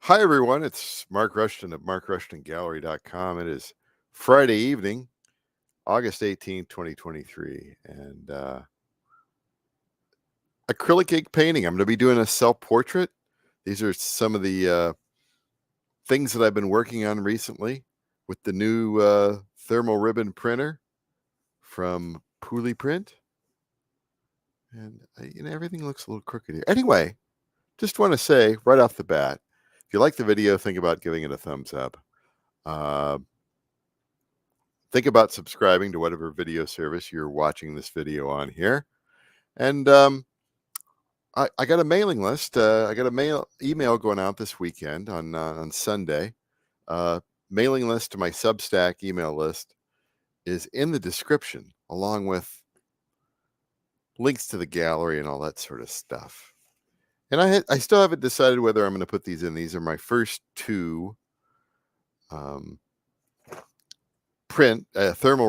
Hi, everyone. It's Mark Rushton of markrushtongallery.com. It is Friday evening, August 18th, 2023. And acrylic ink painting. I'm going to be doing a self-portrait. These are some of the things that I've been working on recently with the new thermal ribbon printer from Poooliprint. And, everything looks a little crooked here. Anyway, just want to say right off the bat, if you like the video, think about giving it a thumbs up. Think about subscribing to whatever video service you're watching this video on here. And I got a mailing list. I got a email going out this weekend on Sunday. Mailing list to my Substack email list is in the description, along with links to the gallery and all that sort of stuff. And I still haven't decided whether I'm going to put these in. These are my first two thermal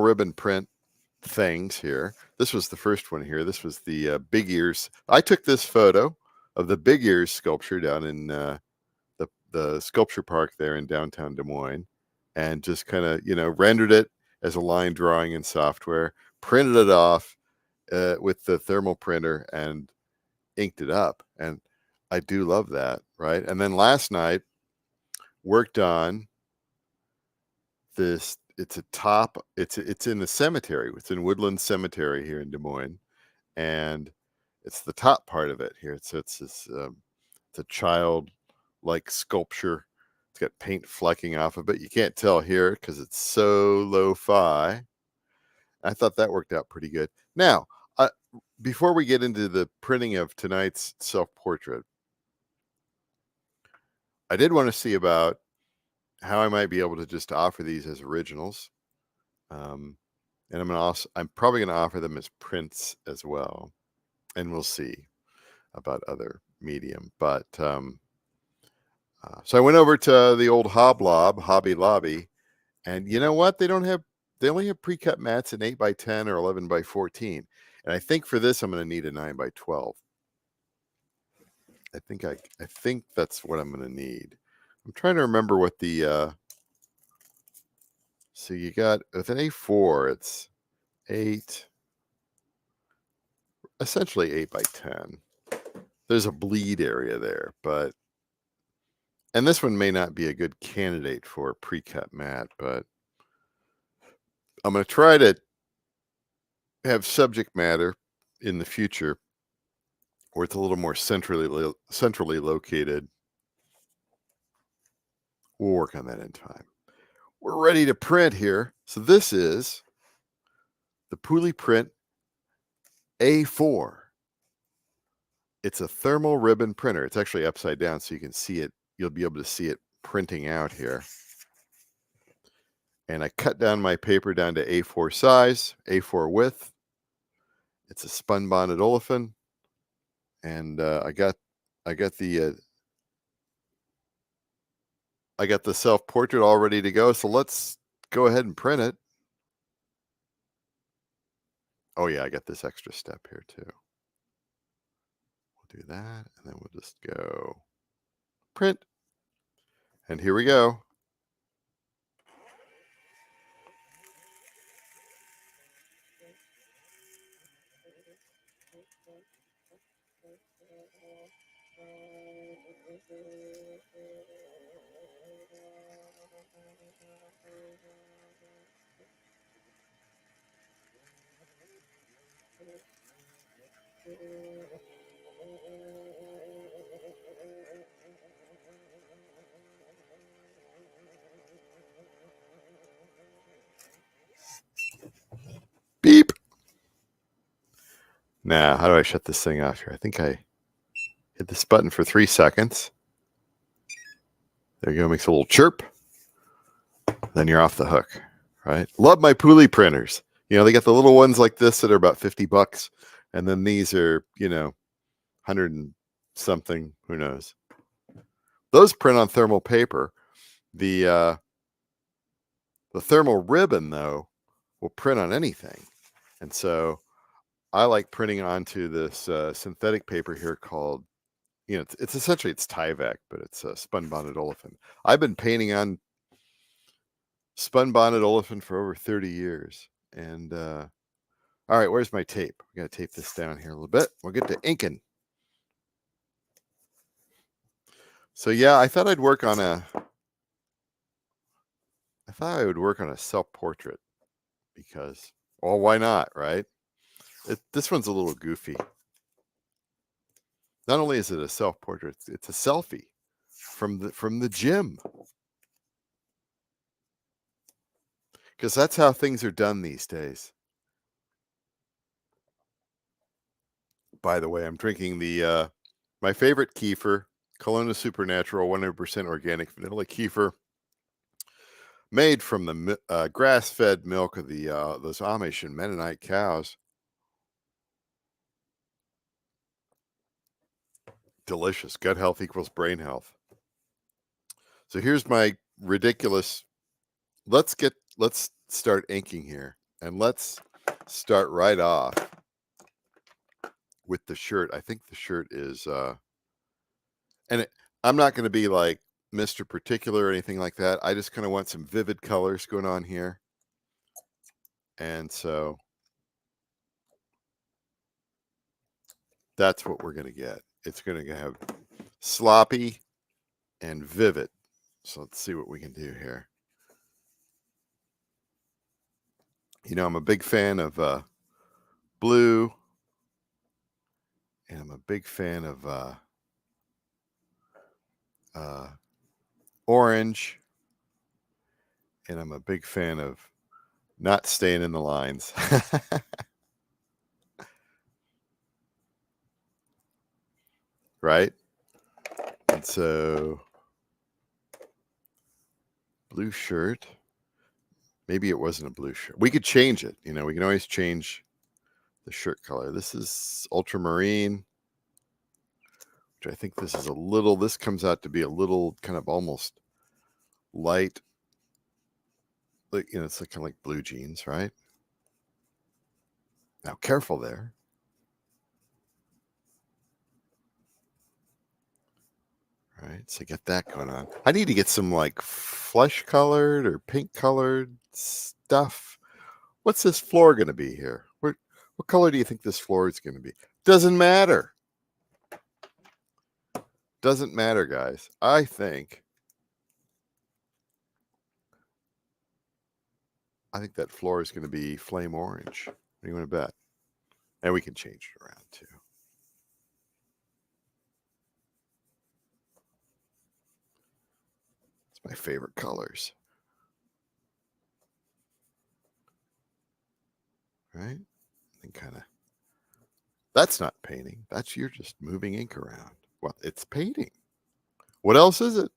ribbon print things here. This was the first one here. This was the big ears. I took this photo of the big ears sculpture down in the sculpture park there in downtown Des Moines, and just kind of rendered it as a line drawing in software, printed it off with the thermal printer, and inked it up. And I do love that, right? And then last night worked on this. It's in the cemetery. It's in Woodland Cemetery here in Des Moines, and it's the top part of it here. It's this it's a child-like sculpture. It's got paint flecking off of it. You can't tell here because it's so lo-fi. I thought that worked out pretty good. Now, before we get into the printing of tonight's self-portrait, I did want to see about how I might be able to just offer these as originals. And I'm probably going to offer them as prints as well. And we'll see about other medium. But so I went over to the old Hobby Lobby, and you know what? They only have pre-cut mats in 8x10 or 11x14. And I think for this, I'm going to need a 9x12. I think that's what I'm going to need. I'm trying to remember what the so you got with an A4, it's essentially 8x10. There's a bleed area there, and this one may not be a good candidate for a pre-cut mat, but I'm going to try to have subject matter in the future where it's a little more centrally located. We'll work on that in time. We're ready to print here. So this is the Poooliprint A4. It's a thermal ribbon printer. It's actually upside down, so you can see it. You'll be able to see it printing out here. And I cut down my paper down to A4 size, A4 width. It's a spun bonded olefin, and I got the self-portrait all ready to go. So let's go ahead and print it. Oh yeah, I got this extra step here too. We'll do that, and then we'll just go print. And here we go. Beep. Now, how do I shut this thing off here? I think I hit this button for 3 seconds. There you go. Makes a little chirp. Then you're off the hook, right? Love my Pooly printers. They got the little ones like this that are about $50. And then these are, 100 and something. Who knows? Those print on thermal paper. The thermal ribbon, though, will print on anything. And so I like printing onto this synthetic paper here called you know, it's essentially it's Tyvek, but it's a spun bonded olefin. I've been painting on spun bonded olefin for over 30 years. And all right, where's my tape? We got to tape this down here a little bit. We'll get to inking. So yeah, I thought I would work on a self-portrait because, well, why not, right? This one's a little goofy. Not only is it a self-portrait, it's a selfie from the gym. Because that's how things are done these days. By the way, I'm drinking the my favorite kefir, Kelowna Supernatural 100% organic vanilla kefir, made from the grass-fed milk of those Amish and Mennonite cows. Delicious. Gut health equals brain health. So here's my ridiculous. Let's start inking here, and let's start right off with the shirt. I think the shirt is I'm not going to be like Mr. Particular or anything like that. I just kind of want some vivid colors going on here. And so that's what we're going to get. It's going to have sloppy and vivid. So let's see what we can do here. You know, I'm a big fan of blue, and I'm a big fan of orange, and I'm a big fan of not staying in the lines. Right? And so blue shirt. Maybe it wasn't a blue shirt. We could change it. You know, we can always change the shirt color. This is ultramarine, which I think this is this comes out to be a little kind of almost light. Like, you know, it's like kind of like blue jeans, right? Now, careful there. Right, so get that going on. I need to get some like flesh colored or pink colored stuff. What's this floor going to be here? What color do you think this floor is going to be? Doesn't matter. Doesn't matter, guys. I think that floor is going to be flame orange. What do you want to bet? And we can change it around too. It's my favorite colors. Right? And kind of, that's not painting. You're just moving ink around. Well, it's painting. What else is it?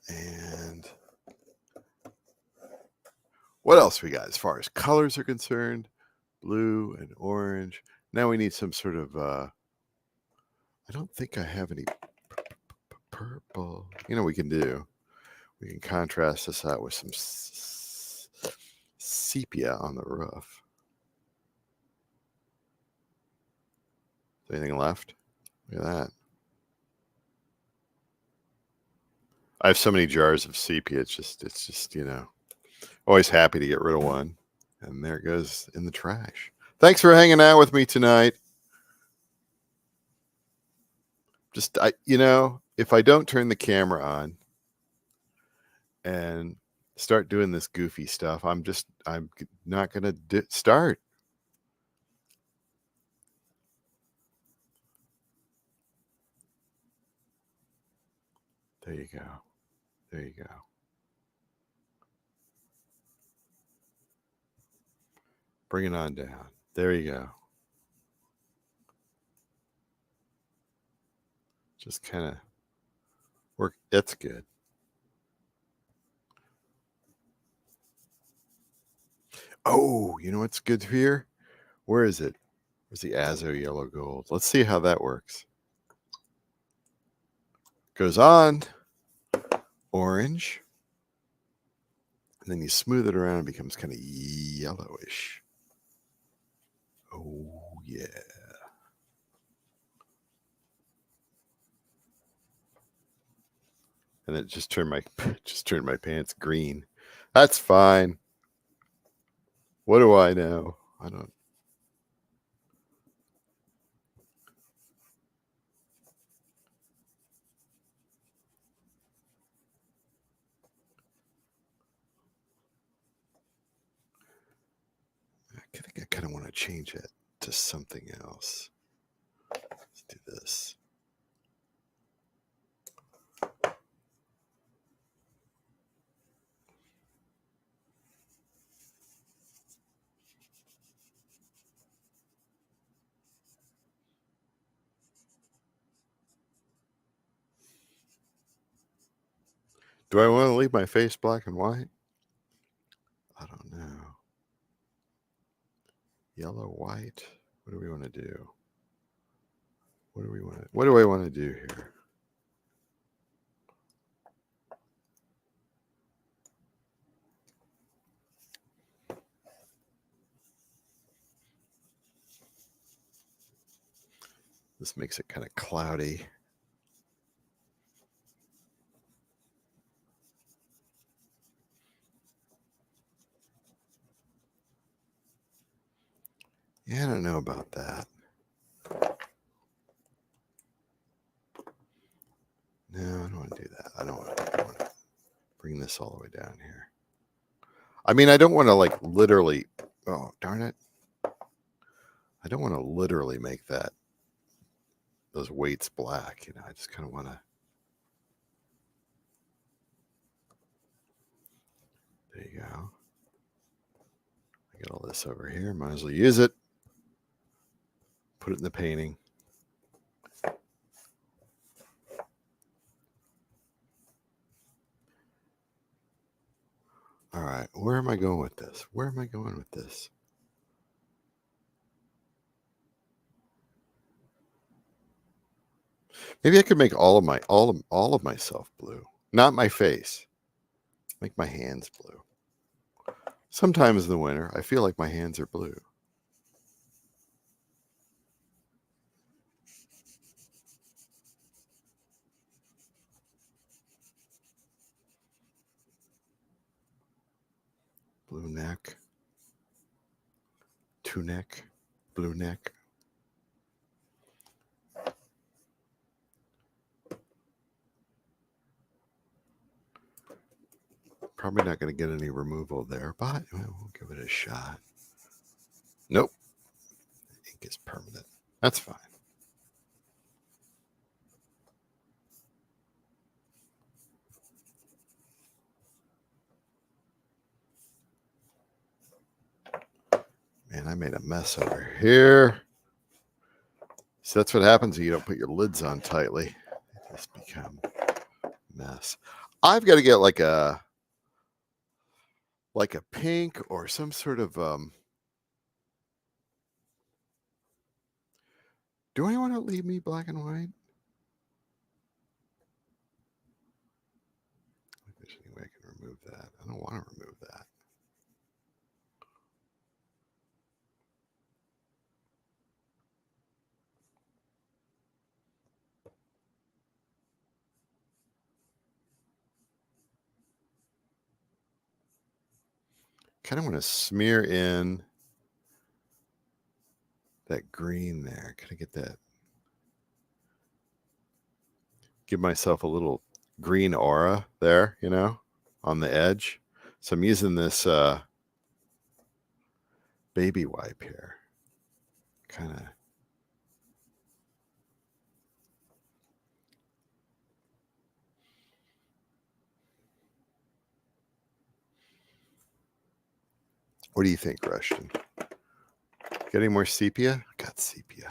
And what else we got as far as colors are concerned? Blue and orange. Now we need some sort of, I don't think I have any purple. You know what we can do? We can contrast this out with some sepia on the roof. Is there anything left? Look at that. I have so many jars of sepia. It's just, you know, always happy to get rid of one. And there it goes in the trash. Thanks for hanging out with me tonight. You know, if I don't turn the camera on and start doing this goofy stuff, I'm not going to start. There you go. There you go. Bring it on down. There you go. Just kind of work. That's good. Oh, you know what's good here? Where is it? Where's the Azo yellow gold? Let's see how that works. Goes on orange. And then you smooth it around, it becomes kind of yellowish. yeah. And it just turned my pants green. That's fine. What do I know? I don't. I think I kind of want to change it to something else. Let's do this. Do I want to leave my face black and white? I don't know. Yellow, white. What do we want to do? What do I want to do here? This makes it kind of cloudy. Yeah, I don't know about that. No, I don't want to do that. I don't want to bring this all the way down here. I mean, I don't want to like literally, oh, darn it. I don't want to literally make those weights black. I just kind of want to. There you go. I got all this over here. Might as well use it. Put it in the painting. All right, where am I going with this? Maybe I could make all of myself blue. Not my face. Make my hands blue. Sometimes in the winter, I feel like my hands are blue. Blue neck. Two neck. Blue neck. Probably not going to get any removal there, but we'll give it a shot. Nope. Ink is permanent. That's fine. Man, I made a mess over here. So that's what happens when you don't put your lids on tightly. They just become a mess. I've got to get like a pink or some sort of do I want to leave me black and white? There's any way I can remove that. I don't want to remove that. Kind of want to smear in that green there. Kind of get that. Give myself a little green aura there, on the edge. So I'm using this baby wipe here. Kind of. What do you think, Rushton? Got any more sepia? I got sepia.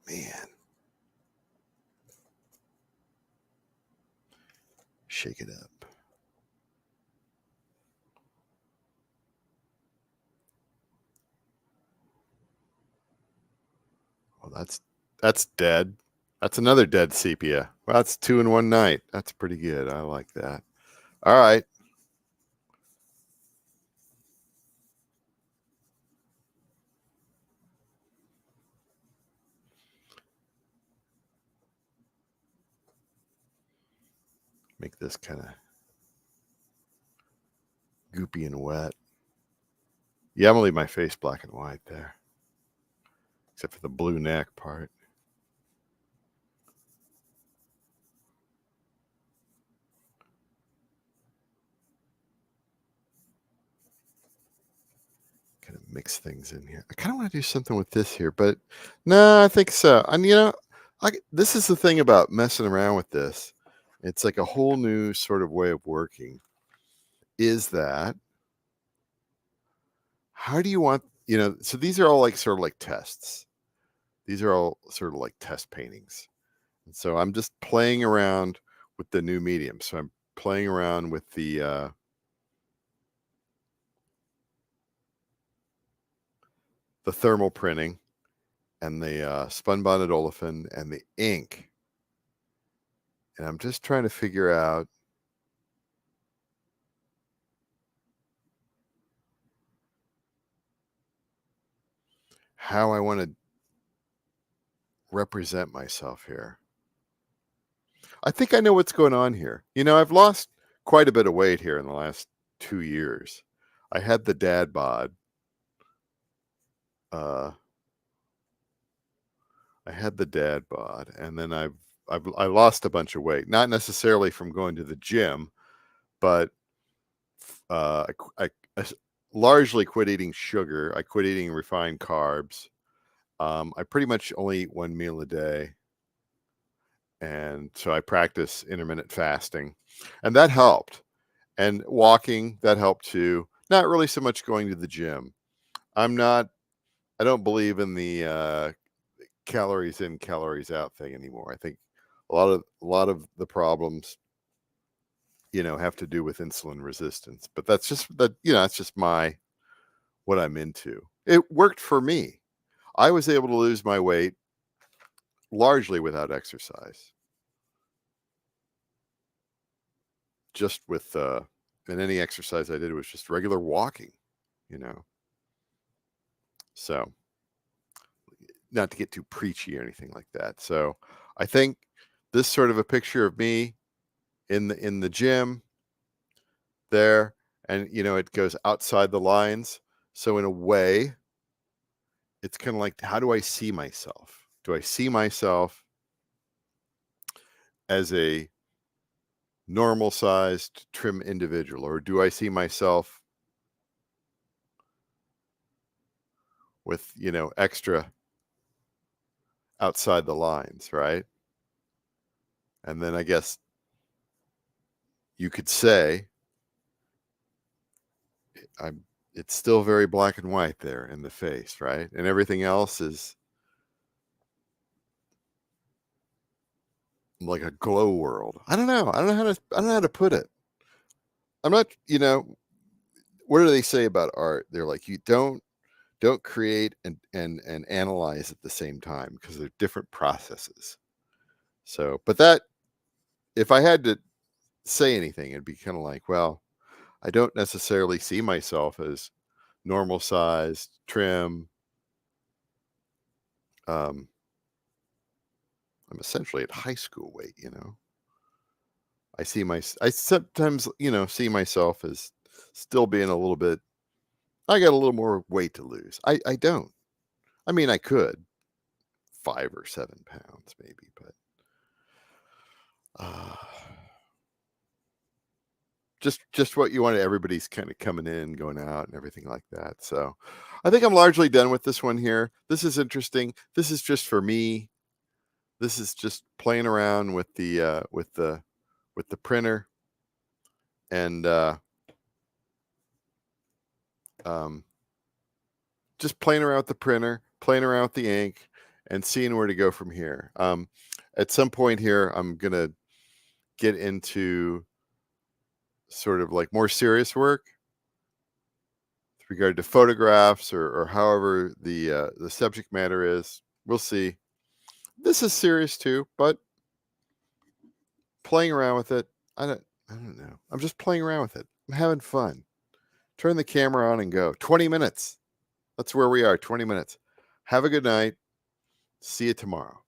Man. Shake it up. Well, that's dead. That's another dead sepia. Well, that's 2 in one night. That's pretty good. I like that. All right. make this kind of goopy and wet. Yeah, I'm gonna leave my face black and white there, except for the blue neck part. Kind of mix things in here. I kind of want to do something with this here, but no, I think so. And this is the thing about messing around with this. It's like a whole new sort of way of working. Is that how do you want? So these are all like sort of like tests. These are all sort of like test paintings. And so I'm just playing around with the new medium. So I'm playing around with the thermal printing and the spun bonded olefin and the ink. And I'm just trying to figure out how I want to represent myself here. I think I know what's going on here. I've lost quite a bit of weight here in the last 2 years. I had the dad bod. And then I lost a bunch of weight, not necessarily from going to the gym, but I largely quit eating sugar. I quit eating refined carbs. I pretty much only eat one meal a day. And so I practice intermittent fasting, and that helped. And walking, that helped too. Not really so much going to the gym. I don't believe in the calories in, calories out thing anymore. I think a lot of the problems, have to do with insulin resistance. But that's just that's just what I'm into. It worked for me. I was able to lose my weight largely without exercise. Just with and any exercise I did was just regular walking, So, not to get too preachy or anything like that. So, I think this sort of a picture of me in the gym there, and it goes outside the lines. So in a way, it's kind of like, how do I see myself? Do I see myself as a normal sized trim individual, or do I see myself with, extra outside the lines, right? And then I guess you could say it's still very black and white there in the face, right? And everything else is like a glow world. I don't know. I don't know how to put it. I'm not, what do they say about art? They're like, you don't create and analyze at the same time, because they're different processes. So, but that, if I had to say anything, it'd be kind of like, well, I don't necessarily see myself as normal sized, trim. I'm essentially at high school weight, I sometimes, see myself as still being a little bit, I got a little more weight to lose. I don't. I mean, I could 5 or 7 pounds maybe, but uh, just what you wanted. Everybody's kind of coming in, going out, and everything like that. So I think I'm largely done with this one here. This is interesting. This is just for me. This is just playing around with the printer, and just playing around with the printer, playing around with the ink, and seeing where to go from here. At some point here, I'm gonna get into sort of like more serious work with regard to photographs, or however the subject matter is. We'll see. This is serious too, but playing around with it. I don't know. I'm just playing around with it. I'm having fun. Turn the camera on and go. 20 minutes. That's where we are. 20 minutes. Have a good night. See you tomorrow.